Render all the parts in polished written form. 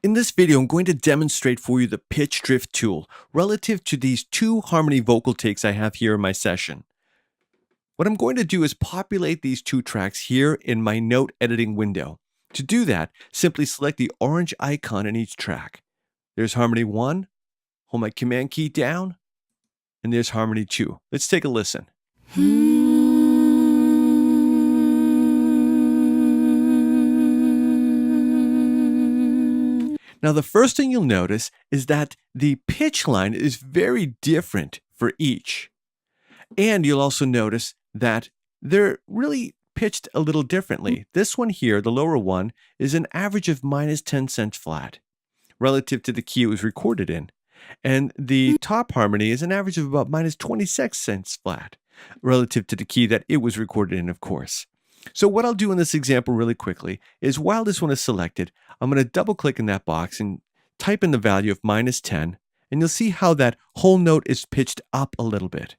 In this video, I'm going to demonstrate for you the pitch drift tool relative to these two harmony vocal takes I have here in my session. What I'm going to do is populate these two tracks here in my note editing window. To do that, simply select the orange icon in each track. There's harmony 1, hold my command key down, and there's harmony 2. Let's take a listen. Now, the first thing you'll notice is that the pitch line is very different for each. And you'll also notice that they're really pitched a little differently. This one here, the lower one, is an average of -10 cents flat relative to the key it was recorded in. And the top harmony is an average of about -26 cents flat relative to the key that it was recorded in, of course. So what I'll do in this example really quickly is while this one is selected, I'm going to double click in that box and type in the value of -10, and you'll see how that whole note is pitched up a little bit.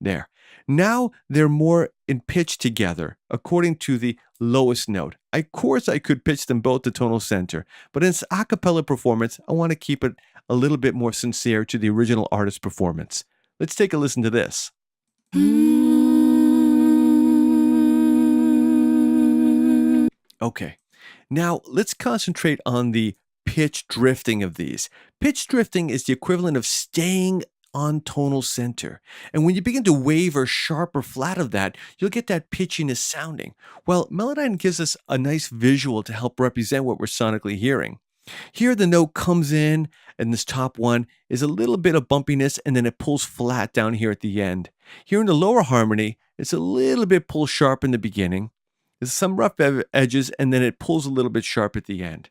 There. Now they're more in pitch together according to the lowest note. Of course, I could pitch them both to tonal center, but in this a cappella performance, I want to keep it a little bit more sincere to the original artist performance. Let's take a listen to this. Okay, now let's concentrate on the pitch drifting of these. Pitch drifting is the equivalent of staying on tonal center. And when you begin to waver sharp or flat of that, you'll get that pitchiness sounding. Well, Melodyne gives us a nice visual to help represent what we're sonically hearing. Here the note comes in, and this top one is a little bit of bumpiness, and then it pulls flat down here at the end. Here in the lower harmony, it's a little bit pull sharp in the beginning. There's some rough edges, and then it pulls a little bit sharp at the end.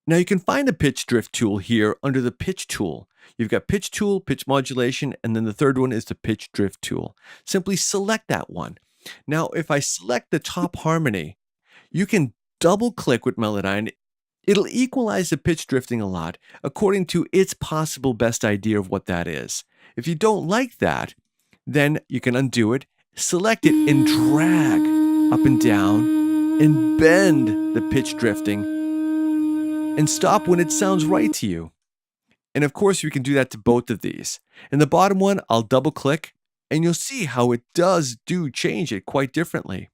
Now you can find the pitch drift tool here under the pitch tool. You've got pitch tool, pitch modulation, and then the third one is the pitch drift tool. Simply select that one. Now if I select the top harmony, you can double click with Melodyne. It'll equalize the pitch drifting a lot according to its possible best idea of what that is. If you don't like that, then you can undo it, select it, and drag up and down and bend the pitch drifting and stop when it sounds right to you. And of course, you can do that to both of these. In the bottom one, I'll double click and you'll see how it do change it quite differently.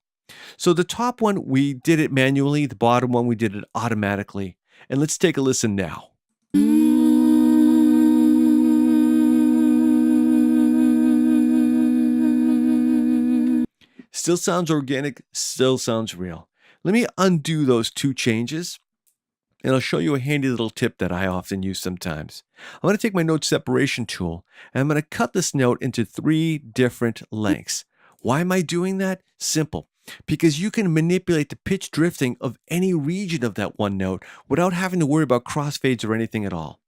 So the top one, we did it manually. The bottom one, we did it automatically. And let's take a listen now. Still sounds organic, still sounds real. Let me undo those two changes, and I'll show you a handy little tip that I often use sometimes. I'm going to take my note separation tool, and I'm going to cut this note into 3 different lengths. Why am I doing that? Simple. Because you can manipulate the pitch drifting of any region of that one note without having to worry about crossfades or anything at all.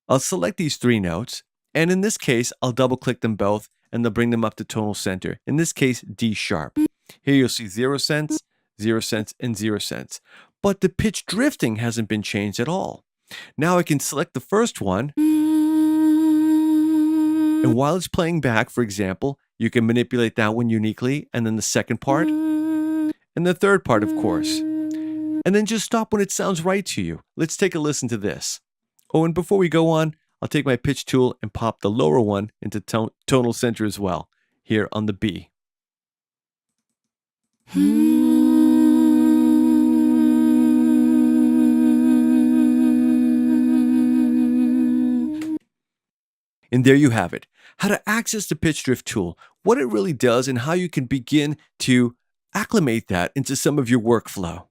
I'll select these 3 notes, and in this case, I'll double click them both, and they'll bring them up to tonal center. In this case, D sharp. Here you'll see 0 cents, 0 cents, and 0 cents. But the pitch drifting hasn't been changed at all. Now I can select the first one, and while it's playing back, for example, you can manipulate that one uniquely, and then the second part, and the third part, of course. And then just stop when it sounds right to you. Let's take a listen to this. Oh, and before we go on, I'll take my pitch tool and pop the lower one into tonal center as well, here on the B. And there you have it, how to access the pitch drift tool, what it really does, and how you can begin to acclimate that into some of your workflow.